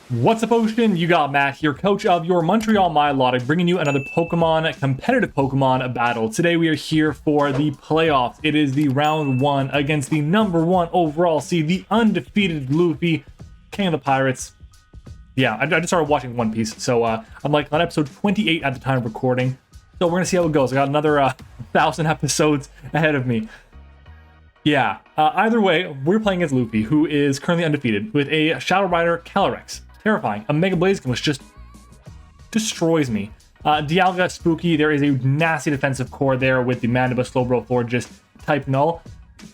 What's up, Ocean? You got Matt here, coach of your Montreal Milotic, bringing you another competitive Pokemon battle. Today we are here for the playoffs. It is the round 1 against the #1 overall seed, the undefeated Luffy, King of the Pirates. Yeah, I just started watching One Piece, so I'm like on episode 28 at the time of recording. So we're gonna see how it goes. I got another 1,000 episodes ahead of me. Yeah, either way, we're playing against Luffy, who is currently undefeated, with a Shadow Rider CALYREX. Terrifying. A Mega Blaziken, which just destroys me. Dialga, Spooky. There is a nasty defensive core there with the Mandibus, Slowbro, Florges, type Null.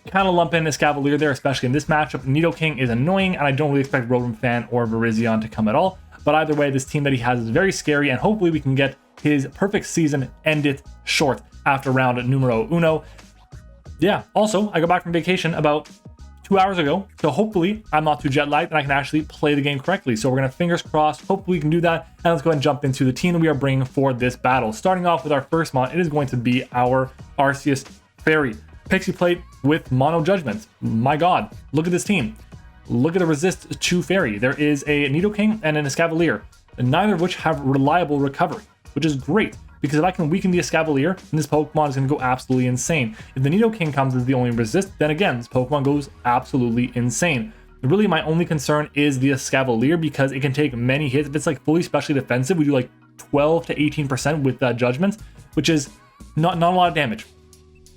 Kind of lump in Escavalier there, especially in this matchup. Nidoking is annoying, and I don't really expect Rotom Fan or Virizion to come at all. But either way, this team that he has is very scary, and hopefully we can get his perfect season ended short after round numero uno. Yeah, also, I got back from vacation about 2 hours ago, so hopefully I'm not too jet lagged and I can actually play the game correctly. So we're gonna fingers crossed, hopefully we can do that, and let's go ahead and jump into the team that we are bringing for this battle. Starting off with our first mon, it is going to be our Arceus Fairy. Pixie Plate with Mono Judgment. My god, look at this team. Look at the resist to Fairy. There is a Nidoking and an Escavalier, neither of which have reliable recovery, which is great. Because if I can weaken the Escavalier, then this Pokemon is going to go absolutely insane. If the Nidoking comes as the only resist, then again, this Pokemon goes absolutely insane. Really, my only concern is the Escavalier because it can take many hits. If it's like fully specially defensive, we do like 12 to 18% with Judgment, which is not a lot of damage.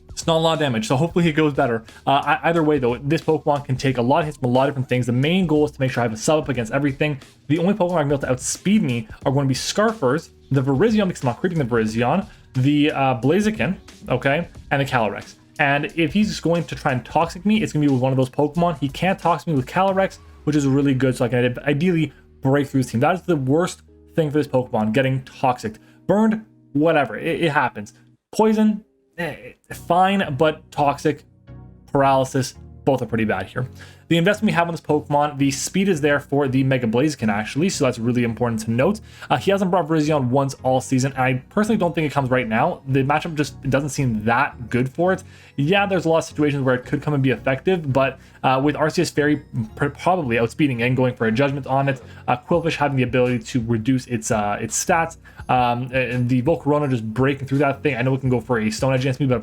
It's not a lot of damage, so hopefully it goes better. Either way, though, this Pokemon can take a lot of hits from a lot of different things. The main goal is to make sure I have a sub up against everything. The only Pokemon I'm going to be able to outspeed me are going to be Scarfers, the Virizion, because I'm not creeping the Virizion, the Blaziken, okay, and the Calyrex. And if he's going to try and Toxic me, it's going to be with one of those Pokemon. He can't Toxic me with Calyrex, which is really good, so I can ideally break through his team. That is the worst thing for this Pokemon, getting Toxic. Burned, whatever, it happens. Poison, fine, but Toxic, Paralysis, both are pretty bad here. The investment we have on this Pokemon, the speed is there for the Mega Blaziken actually, so that's really important to note. He hasn't brought Virizion once all season, and I personally don't think it comes right now. The matchup just doesn't seem that good for it. Yeah, there's a lot of situations where it could come and be effective, but with Arceus Fairy probably outspeeding and going for a Judgment on it, Quillfish having the ability to reduce its stats, and the Volcarona just breaking through that thing. I know it can go for a Stone Edge against me, but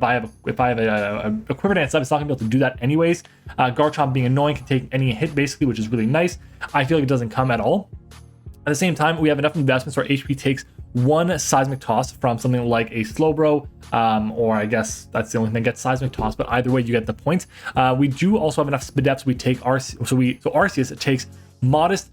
if I have a Quiver Dance up, it's not gonna be able to do that anyways. Garchomp being annoying can take any hit basically, which is really nice. I feel like it doesn't come at all. At the same time, we have enough investments where HP takes one Seismic Toss from something like a Slowbro, or I guess that's the only thing that gets Seismic Toss, but either way, you get the point. We do also have enough Spedeps. We take Arceus, it takes Modest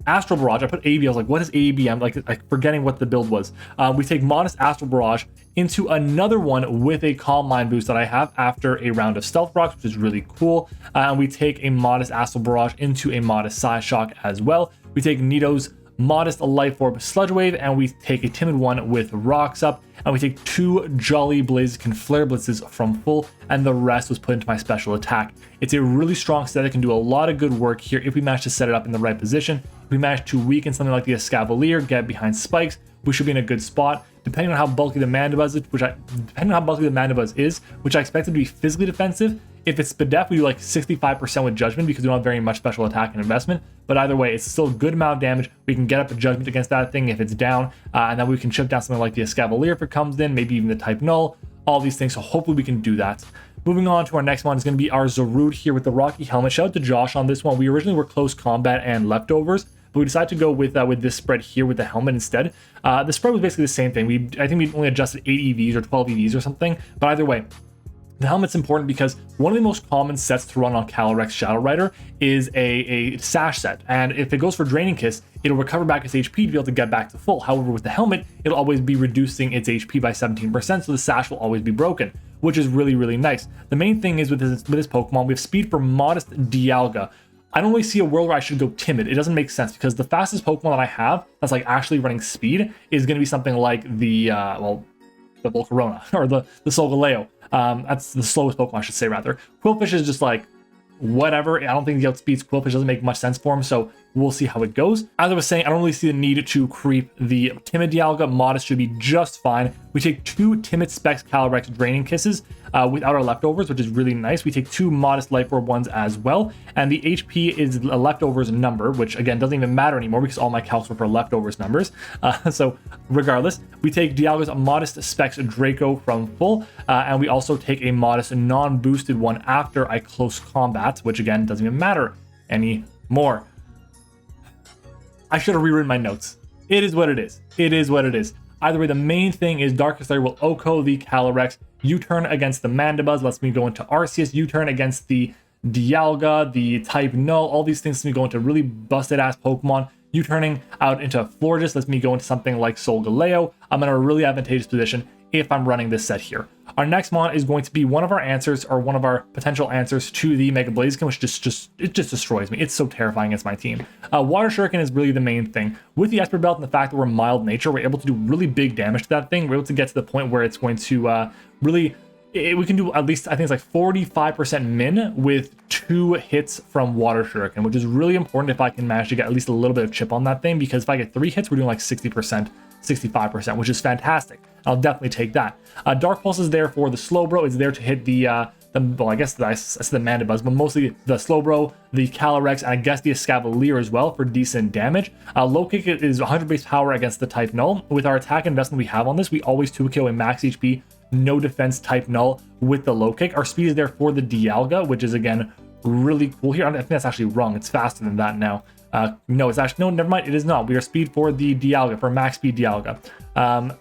Astral Barrage. I put AB, I was like, what is AB? I'm like forgetting what the build was. We take Modest Astral Barrage into another one with a Calm Mind boost that I have after a round of Stealth Rocks, which is really cool. And we take a Modest Astral Barrage into a Modest Psyshock as well. We take Nido's Modest Life Orb Sludge Wave, and we take a Timid one with Rocks Up, and we take 2 Jolly Blaziken Flare Blitzes from full, and the rest was put into my special attack. It's a really strong set that can do a lot of good work here if we manage to set it up in the right position. If we manage to weaken something like the Escavalier, get behind spikes, we should be in a good spot. Depending on how bulky the Mandibuzz is, which I expect it to be physically defensive. If it's Spadef, we do like 65% with Judgment because we don't have very much special attack and investment. But either way, it's still a good amount of damage. We can get up a Judgment against that thing if it's down, and then we can chip down something like the Escavalier if it comes in, maybe even the type Null, all these things. So hopefully we can do that. Moving on to our next one is going to be our Zarude here with the Rocky Helmet. Shout out to Josh on this one. We originally were close combat and leftovers, but we decided to go with this spread here with the helmet instead. The spread was basically the same thing. I think we only adjusted 8 EVs or 12 EVs or something, but either way, the helmet's important because one of the most common sets to run on CALYREX Shadow Rider is a Sash set, and if it goes for Draining Kiss, it'll recover back its HP to be able to get back to full. However, with the helmet, it'll always be reducing its HP by 17%, so the Sash will always be broken, which is really, really nice. The main thing is with this Pokemon, we have speed for Modest Dialga. I don't really see a world where I should go Timid. It doesn't make sense because the fastest Pokemon that I have that's like actually running speed is going to be something like the Volcarona or the Solgaleo. That's the slowest Pokemon, I should say, rather. Quillfish is just like whatever. I don't think he outspeeds Quillfish. Doesn't make much sense for him. So We'll see how it goes. As I was saying, I don't really see the need to creep the Timid Dialga. Modest should be just fine. We take 2 Timid Specs CALYREX Draining Kisses without our leftovers, which is really nice. We take 2 Modest Life Orb ones as well. And the HP is a leftovers number, which again doesn't even matter anymore because all my calcs were for leftovers numbers. So regardless, we take Dialga's Modest Specs Draco from full. And we also take a Modest non-boosted one after I close combat, which again doesn't even matter anymore. I should have rewritten my notes. It is what it is. It is what it is. Either way, the main thing is Darkest Lair will OHKO the CALYREX. U-turn against the Mandibuzz lets me go into Arceus. U-turn against the Dialga, the type Null. All these things let me go into really busted ass Pokemon. U-turning out into Florges lets me go into something like Solgaleo. I'm in a really advantageous position if I'm running this set here. Our next mon is going to be one of our answers, or one of our potential answers to the Mega Blaziken, which just destroys me. It's so terrifying against my team. Water Shuriken is really the main thing. With the Esper Belt and the fact that we're mild nature, we're able to do really big damage to that thing. We're able to get to the point where it's going to really... we can do at least, I think it's like 45% min with 2 hits from Water Shuriken, which is really important if I can manage to get at least a little bit of chip on that thing, because if I get 3 hits, we're doing like 60%, 65%, which is fantastic. I'll definitely take that. Dark Pulse is there for the Slowbro. It's there to hit the well, I guess that's the Mandibuzz, but mostly the Slowbro, the CALYREX, and I guess the Escavalier as well for decent damage. Low Kick is 100 base power against the type Null. With our attack investment we have on this, we always 2KO a max HP, no defense type Null with the Low Kick. Our speed is there for the Dialga, which is again really cool here. I think that's actually wrong. It's faster than that now. No, it's actually, no, never mind. It is not. We are speed for the Dialga, for max speed Dialga.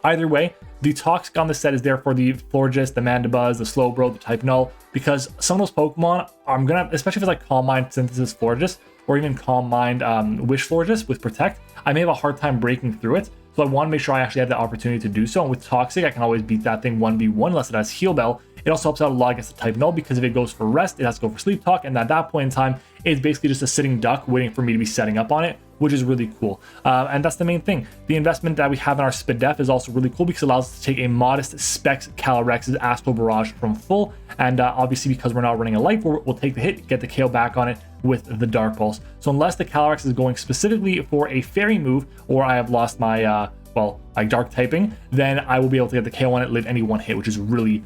Either way, the Toxic on the set is there for the Florges, the Mandibuzz, the Slowbro, the type Null, because some of those Pokemon, I'm gonna, especially if it's like Calm Mind Synthesis Florges, or even Calm Mind Wish Florges with Protect, I may have a hard time breaking through it. So I want to make sure I actually have the opportunity to do so. And with Toxic, I can always beat that thing 1v1 unless it has Heal Bell. It also helps out a lot against the type Null, because if it goes for Rest, it has to go for Sleep Talk. And at that point in time, it's basically just a sitting duck waiting for me to be setting up on it, which is really cool. And that's the main thing. The investment that we have in our Spadef is also really cool because it allows us to take a Modest Specs CALYREX's Astral Barrage from full. And obviously, because we're not running a Life, we'll take the hit, get the KO back on it with the Dark Pulse. So unless the CALYREX is going specifically for a Fairy move, or I have lost my, well, like Dark typing, then I will be able to get the KO on it, live any one hit, which is really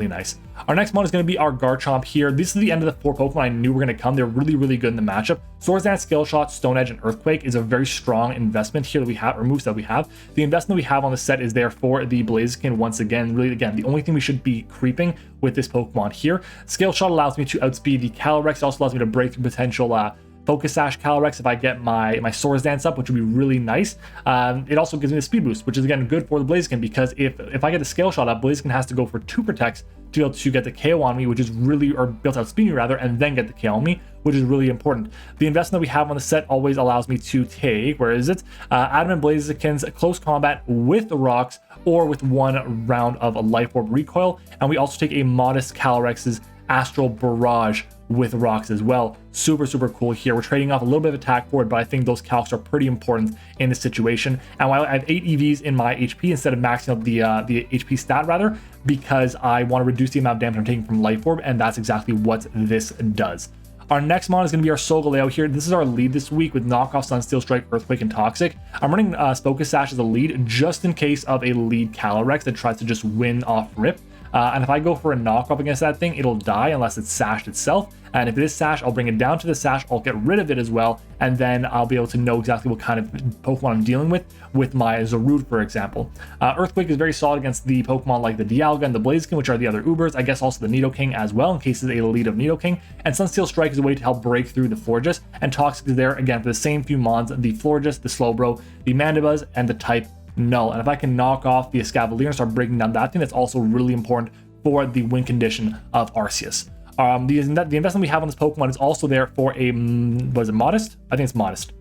nice. Our next one is going to be our Garchomp here. This is the end of the 4 Pokemon I knew were going to come. They're really good in the matchup. Swords Dance, Skill Shot, Stone Edge, and Earthquake is a very strong investment here that we have, or moves that we have. The investment we have on the set is there for the Blaziken once again. Really, again, the only thing we should be creeping with this Pokemon here. Skill Shot allows me to outspeed the CALYREX. It also allows me to break through potential Focus Sash CALYREX if I get my Swords Dance up, which would be really nice. It also gives me the speed boost, which is again good for the Blaziken, because if I get the Scale Shot up, Blaziken has to go for 2 protects to be able to get the KO on me, which is really, or built out speed me rather, and then get the KO on me, which is really important. The investment we have on the set always allows me to take, where is it? Adamant Blaziken's Close Combat with the Rocks, or with 1 round of a Life Orb Recoil, and we also take a Modest CALYREX's Astral Barrage with Rocks as well. Super cool here. We're trading off a little bit of attack for it, but I think those calcs are pretty important in this situation. And while I have 8 EVs in my HP instead of maxing out the HP stat rather, because I want to reduce the amount of damage I'm taking from Life Orb, and that's exactly what this does. Our next mon is going to be our Solgaleo here. This is our lead this week with Knockoff, Sunsteel Strike, Earthquake, and Toxic. I'm running Focus Sash as a lead just in case of a lead CALYREX that tries to just win off rip. And if I go for a knockoff against that thing, it'll die unless it's sashed itself. And if it is sashed, I'll bring it down to the sash, I'll get rid of it as well, and then I'll be able to know exactly what kind of Pokemon I'm dealing with my Zarude, for example. Earthquake is very solid against the Pokemon like the Dialga and the Blaziken, which are the other Ubers. I guess also the Nidoking as well, in case it's a lead of Nidoking. And Sunsteel Strike is a way to help break through the Florges. And Toxic is there, again, for the same few mons, the Florges, the Slowbro, the Mandibuzz, and the type Null. And if I can knock off the Escavalier and start breaking down that thing, that's also really important for the win condition of Arceus. The investment we have on this Pokemon is also there for a, was it Modest? I think it's Modest.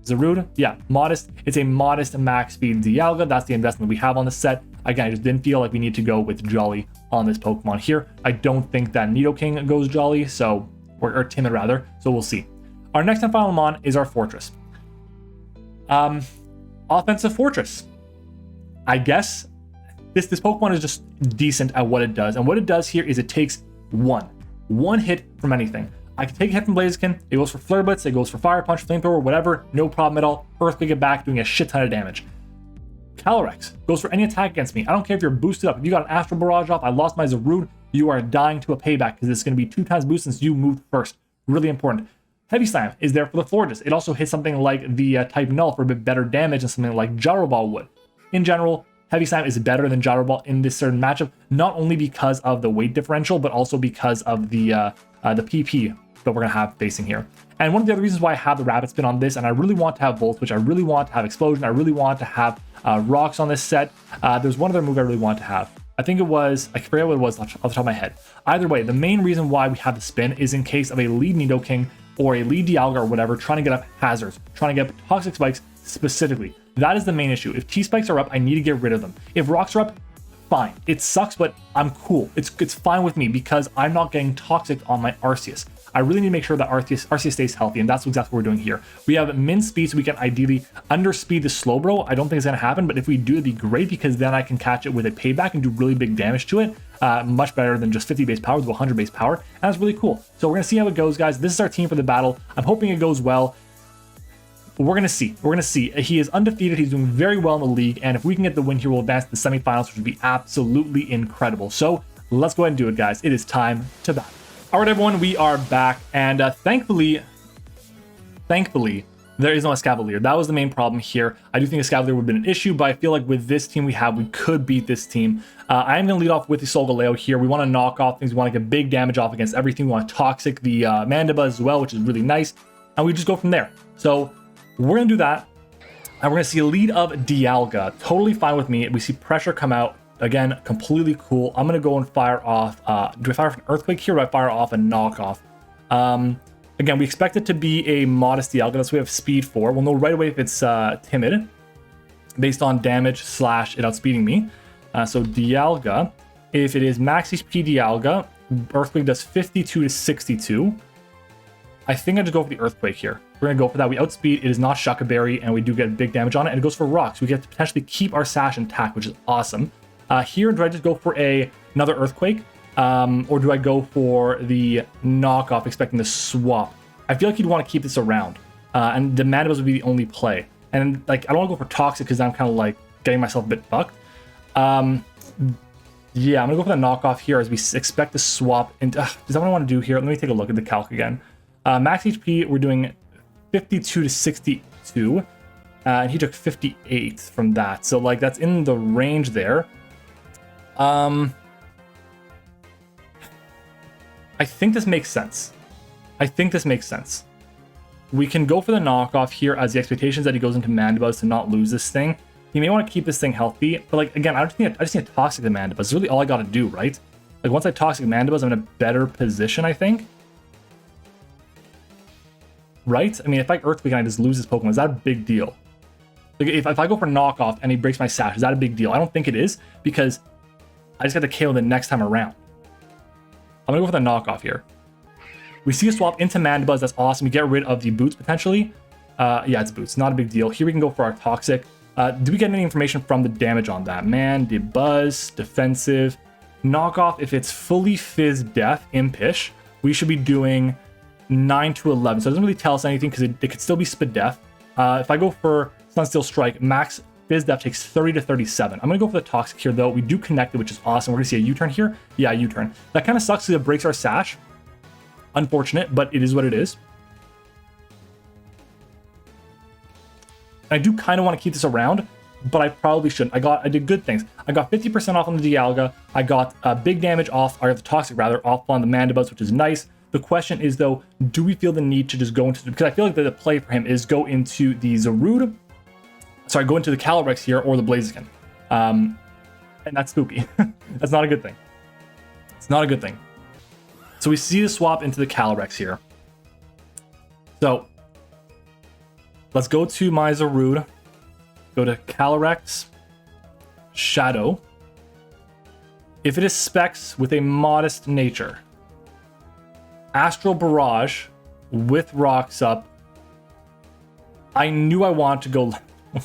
Zarude? Yeah, Modest. It's a Modest max speed Dialga. That's the investment we have on the set. Again, I just didn't feel like we need to go with Jolly on this Pokemon here. I don't think that Nidoking goes Jolly, so, or Timid rather, so we'll see. Our next and final mon is our Fortress. Offensive Fortress. I guess this Pokemon is just decent at what it does. And what it does here is it takes one hit from anything. I can take a hit from Blaziken. It goes for Flare Blitz. It goes for Fire Punch, Flamethrower, whatever. No problem at all. Earthquake it back, doing a shit ton of damage. CALYREX goes for any attack against me. I don't care if you're boosted up. If you got an Astral Barrage off, I lost my Zarude, you are dying to a payback because it's going to be 2 times boost since you moved first. Really important. Heavy Slam is there for the Florges. It also hits something like the type Null for a bit better damage than something like Gyro Ball would. In general, Heavy Slam is better than Gyro Ball in this certain matchup, not only because of the weight differential, but also because of the PP that we're going to have facing here. And one of the other reasons why I have the Rapid Spin on this, and I really want to have Volt Switch, I really want to have Explosion, I really want to have Rocks on this set. There's one other move I really want to have. I think it was, I forget what it was off the top of my head. Either way, the main reason why we have the spin is in case of a lead Nidoking or a lead Dialga or whatever trying to get up hazards, trying to get up Toxic Spikes specifically. That is the main issue. If T-Spikes are up, I need to get rid of them. If Rocks are up, fine. It sucks, but I'm cool. It's fine with me because I'm not getting Toxic on my Arceus. I really need to make sure that Arceus stays healthy, and that's exactly what we're doing here. We have min speed, so we can ideally underspeed the Slowbro. I don't think it's going to happen, but if we do, it'd be great because then I can catch it with a payback and do really big damage to it. Much better than just 50 base power to 100 base power, and that's really cool. So we're going to see how it goes, guys. This is our team for the battle. I'm hoping it goes well. But we're going to see. We're going to see. He is undefeated. He's doing very well in the league, and if we can get the win here, we'll advance to the semifinals, which would be absolutely incredible. So let's go ahead and do it, guys. It is time to battle. All right, everyone, we are back, and thankfully, there is no Escavalier. That was the main problem here. I do think Escavalier would have been an issue, but I feel like with this team we have, we could beat this team. I am going to lead off with the Solgaleo here. We want to knock off things. We want to get big damage off against everything. We want to Toxic the Mandiba as well, which is really nice, and we just go from there. So we're going to do that, and we're going to see a lead of Dialga. Totally fine with me. We see pressure come out. Again, completely cool. I'm going to go and fire off. Do I fire off an Earthquake here, or do I fire off a knockoff? Again, we expect it to be a modest Dialga. That's what we have speed for. We'll know right away if it's timid, based on damage / it outspeeding me. So Dialga, if it is max HP Dialga, Earthquake does 52 to 62. I think I just go for the Earthquake here. We're going to go for that. We outspeed. It is not Shucka Berry, and we do get big damage on it. And it goes for Rocks. We get to potentially keep our Sash intact, which is awesome. Here, do I just go for another Earthquake? Or do I go for the knockoff, expecting the swap? I feel like you'd want to keep this around. And the Mandibuzz would be the only play. And like, I don't want to go for Toxic because I'm kind of like getting myself a bit fucked. Yeah, I'm going to go for the knockoff here as we expect to swap. Is that what I want to do here? Let me take a look at the calc again. Max HP, we're doing 52 to 62. And he took 58 from that. So like, that's in the range there. I think this makes sense. We can go for the knockoff here as the expectations that he goes into Mandibuzz to not lose this thing. He may want to keep this thing healthy, but like, again, I just need to Toxic the Mandibuzz. It's really all I got to do, right? Like, once I Toxic Mandibuzz, I'm in a better position, I think. Right? I mean, if I Earthquake and I just lose this Pokemon, is that a big deal? Like, if I go for knockoff and he breaks my Sash, is that a big deal? I don't think it is, because I just got to KO the next time around. I'm going to go for the knockoff here. We see a swap into Mandibuzz. That's awesome. We get rid of the Boots, potentially. Yeah, it's Boots. Not a big deal. Here we can go for our Toxic. Do we get any information from the damage on that? Mandibuzz, defensive. Knockoff, if it's fully Fizz Death, Impish, we should be doing 9 to 11. So it doesn't really tell us anything because it could still be Spit Death. If I go for Sunsteel Strike, max Fizz Death takes 30 to 37. I'm going to go for the Toxic here, though. We do connect it, which is awesome. We're going to see a U-turn here. Yeah, U-turn. That kind of sucks because it breaks our Sash. Unfortunate, but it is what it is. I do kind of want to keep this around, but I probably shouldn't. I did good things. I got 50% off on the Dialga. I got big damage off, or the Toxic rather, off on the Mandibuzz, which is nice. The question is, though, do we feel the need to just go into, because I feel like the play for him is go into the Zarude, sorry, go into the CALYREX here, or the Blaziken. And that's spooky. That's not a good thing. It's not a good thing. So we see the swap into the CALYREX here. So let's go to my Zarude. Go to CALYREX, Shadow. If it is Specs with a modest nature, Astral Barrage with Rocks up. I knew I wanted to go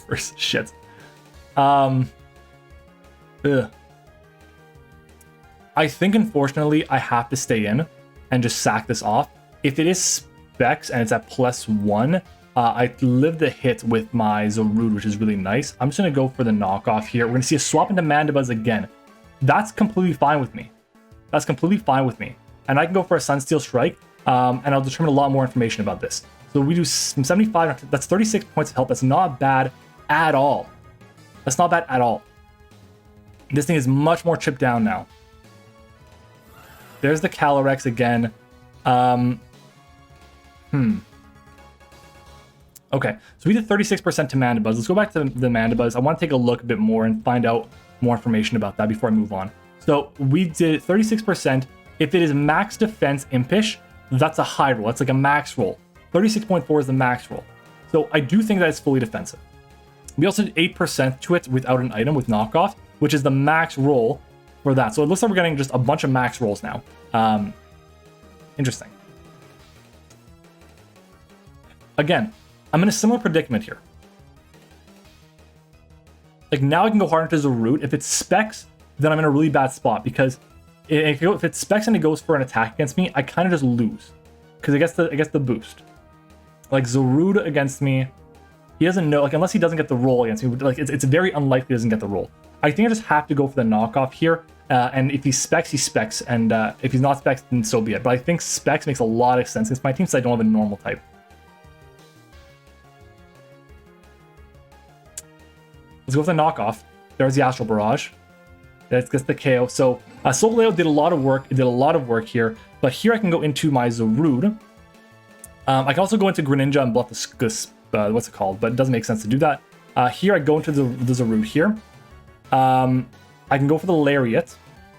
first. Shit. I think, unfortunately, I have to stay in and just sack this off. If it is specs and it's at +1, I live the hit with my Zarude, which is really nice. I'm just going to go for the knockoff here. We're going to see a swap into Mandibuzz again. That's completely fine with me. That's completely fine with me. And I can go for a Sunsteel Strike, and I'll determine a lot more information about this. So we do 75, that's 36 points of health. That's not bad at all. That's not bad at all. This thing is much more chipped down now. There's the CALYREX again. Okay, so we did 36% to Mandibuzz. Let's go back to the Mandibuzz. I want to take a look a bit more and find out more information about that before I move on. So we did 36%. If it is max defense impish, that's a high roll. That's like a max roll. 36.4 is the max roll. So I do think that it's fully defensive. We also did 8% to it without an item with knockoff, which is the max roll for that. So it looks like we're getting just a bunch of max rolls now. Interesting. Again, I'm in a similar predicament here. Like now I can go hard into Zarude. If it's specs, then I'm in a really bad spot because if it's specs and it goes for an attack against me, I kind of just lose because it gets the boost. Like Zarude against me, he doesn't know, like unless he doesn't get the roll against me, like it's very unlikely he doesn't get the roll. I think I just have to go for the knockoff here. And if he's specs, he specs, and if he's not specs, then so be it. But I think specs makes a lot of sense since my team says I don't have a normal type. Let's go with the knockoff. There's the Astral Barrage. That gets the KO. So Solgaleo did a lot of work. It did a lot of work here. But here I can go into my Zarude. I can also go into Greninja and bluff the what's it called? But it doesn't make sense to do that. Here I go into the Zarude here. I can go for the Lariat.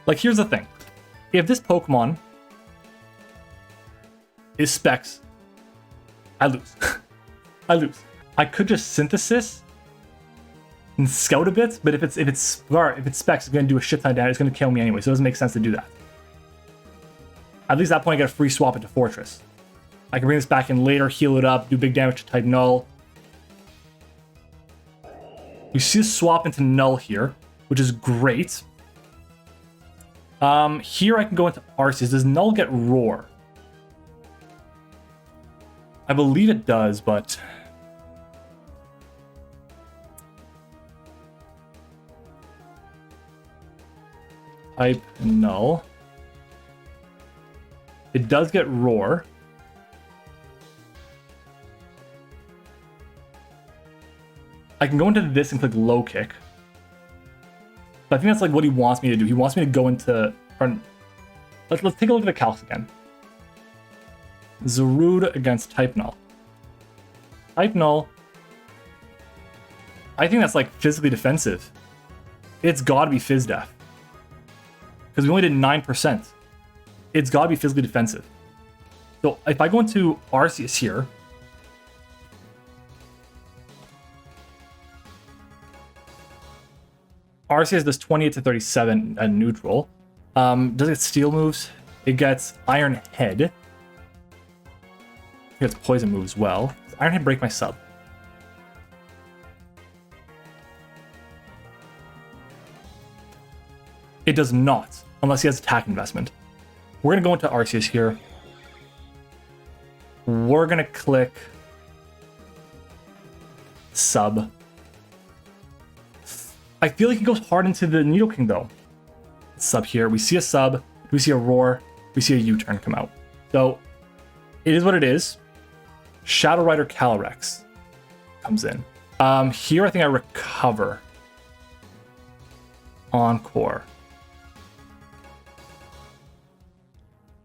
Like here's the thing. If this Pokemon is specs, I lose. I lose. I could just Synthesis and scout a bit, but if it's specs, it's gonna do a shit ton of damage. It's gonna kill me anyway, so it doesn't make sense to do that. At least at that point, I get a free swap into Fortress. I can bring this back in later, heal it up, do big damage to type Null. You see a swap into Null here, which is great. Here I can go into Arceus. Does Null get Roar? I believe it does, but type Null. It does get Roar. I can go into this and click Low Kick. But I think that's like what he wants me to do. He wants me to go into... Let's take a look at the calcs again. Zarude against Type Null. Type Null. I think that's like physically defensive. It's gotta be Phys Def. Because we only did 9%. It's gotta be physically defensive. So if I go into Arceus here, Arceus does 28 to 37 at neutral. Does it get steel moves? It gets Iron Head. It gets poison moves as well. Does Iron Head break my sub? It does not, unless he has attack investment. We're gonna go into Arceus here. We're gonna click sub. I feel like he goes hard into the Nidoking though. Sub here. We see a sub. We see a roar. We see a U-turn come out. So it is what it is. Shadow Rider CALYREX comes in. Here I think I recover. Encore.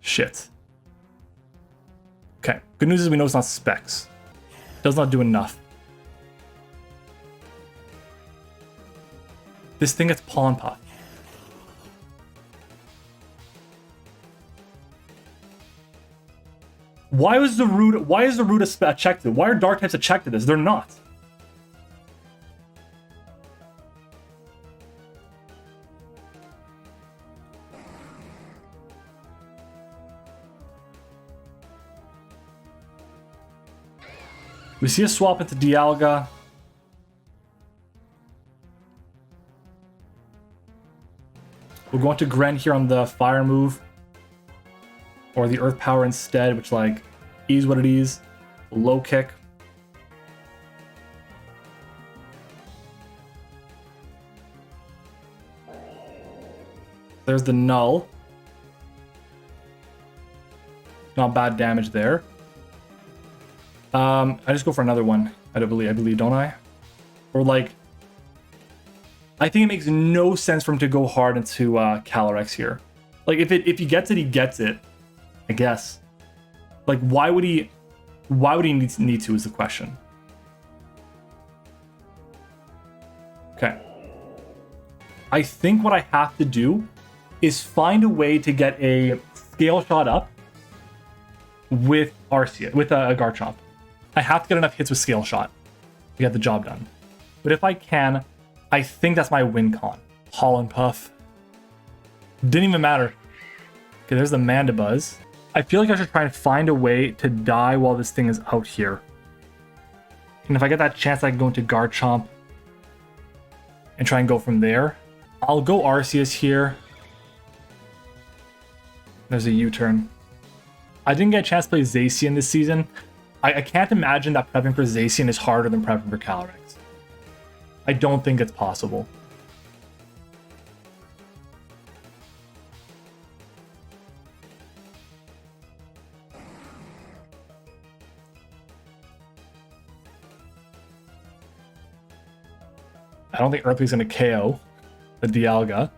Shit. Okay. Good news is we know it's not specs. Does not do enough. This thing gets Pollen Puff. Why is the root a check to? Why are dark types a check to this? They're not. We see a swap into Dialga. We're going to Gren here on the fire move. Or the earth power instead, which like Is what it is. Low kick. There's the null. Not bad damage there. I just go for another one. I believe, don't I? Or like, I think it makes no sense for him to go hard into CALYREX here. Like if he gets it, he gets it. I guess. Like why would he need to is the question. Okay. I think what I have to do is find a way to get a scale shot up with Arcea, with a Garchomp. I have to get enough hits with scale shot to get the job done. But if I can, I think that's my win con. Pollen Puff. Didn't even matter. Okay, there's the Mandibuzz. I feel like I should try and find a way to die while this thing is out here. And if I get that chance, I can go into Garchomp and try and go from there. I'll go Arceus here. There's a U-turn. I didn't get a chance to play Zacian this season. I can't imagine that prepping for Zacian is harder than prepping for CALYREX. I don't think it's possible. I don't think Earthly's going to KO the Dialga.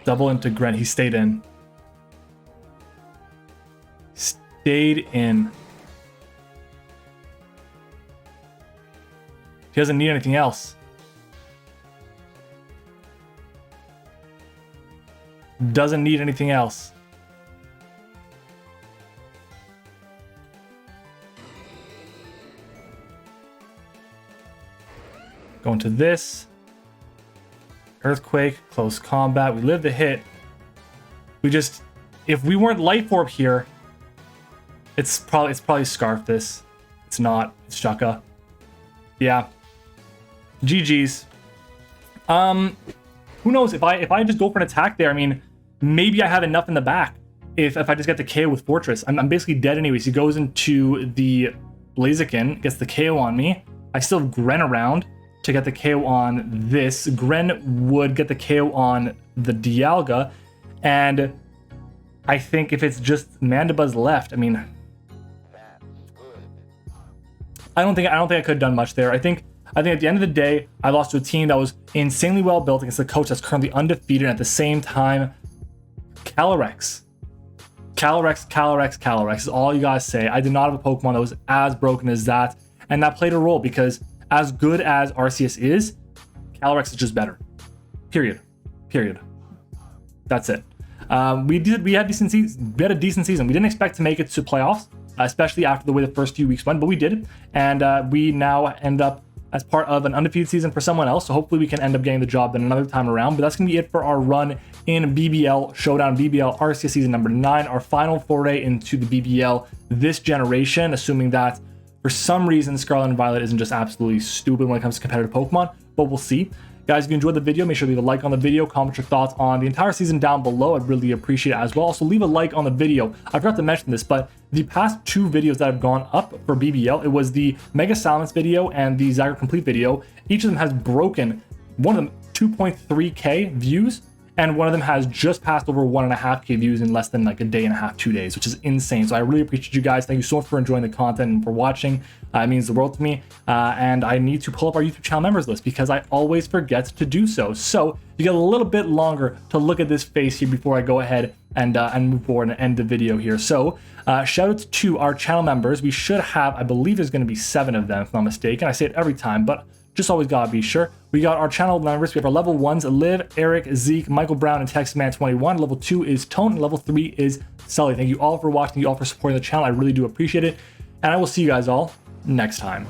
Double into Gren. He stayed in. Stayed in. He doesn't need anything else. Doesn't need anything else. Going to this. Earthquake, close combat. We live the hit. We just, if we weren't Life Orb here, it's probably Scarf this. It's not. It's Shaka. Yeah. GG's. Who knows? If I just go for an attack there, I mean, maybe I have enough in the back. If I just get the KO with Fortress, I'm basically dead anyways. He goes into the Blaziken, gets the KO on me. I still have Gren around to get the KO on this. Gren would get the KO on the Dialga, and I think if it's just Mandibuzz left, I mean, I don't think I could have done much there. I think at the end of the day, I lost to a team that was insanely well built against a coach that's currently undefeated, and at the same time, CALYREX. CALYREX is all you guys say. I did not have a Pokemon that was as broken as that, and that played a role because as good as Arceus is, CALYREX is just better. Period. That's it. We had a decent season. We didn't expect to make it to playoffs, especially after the way the first few weeks went, but we did. And we now end up as part of an undefeated season for someone else. So hopefully we can end up getting the job done another time around. But that's going to be it for our run in BBL Showdown, BBL Arceus season number 9, our final foray into the BBL this generation, assuming that for some reason Scarlet and Violet isn't just absolutely stupid when it comes to competitive Pokemon, but we'll see. Guys, if you enjoyed the video, make sure to leave a like on the video, comment your thoughts on the entire season down below. I'd really appreciate it as well. Also, leave a like on the video. I forgot to mention this, but the past 2 videos that have gone up for BBL, it was the Mega Silence video and the Zyger Complete video. Each of them has broken, one of them 2.3k views, and one of them has just passed over 1.5k views in less than like a day and a half, 2 days, which is insane. So I really appreciate you guys. Thank you so much for enjoying the content and for watching. It means the world to me. And I need to pull up our YouTube channel members list because I always forget to do so. So you get a little bit longer to look at this face here before I go ahead and move forward and end the video here. So shout out to our channel members. We should have, I believe there's going to be 7 of them if I'm not mistaken. I say it every time, but just always gotta be sure. We got our channel members. We have our level 1s, Liv, Eric, Zeke, Michael Brown, and TextMan21. Level 2 is Tone, and level 3 is Sully. Thank you all for watching. Thank you all for supporting the channel. I really do appreciate it. And I will see you guys all next time.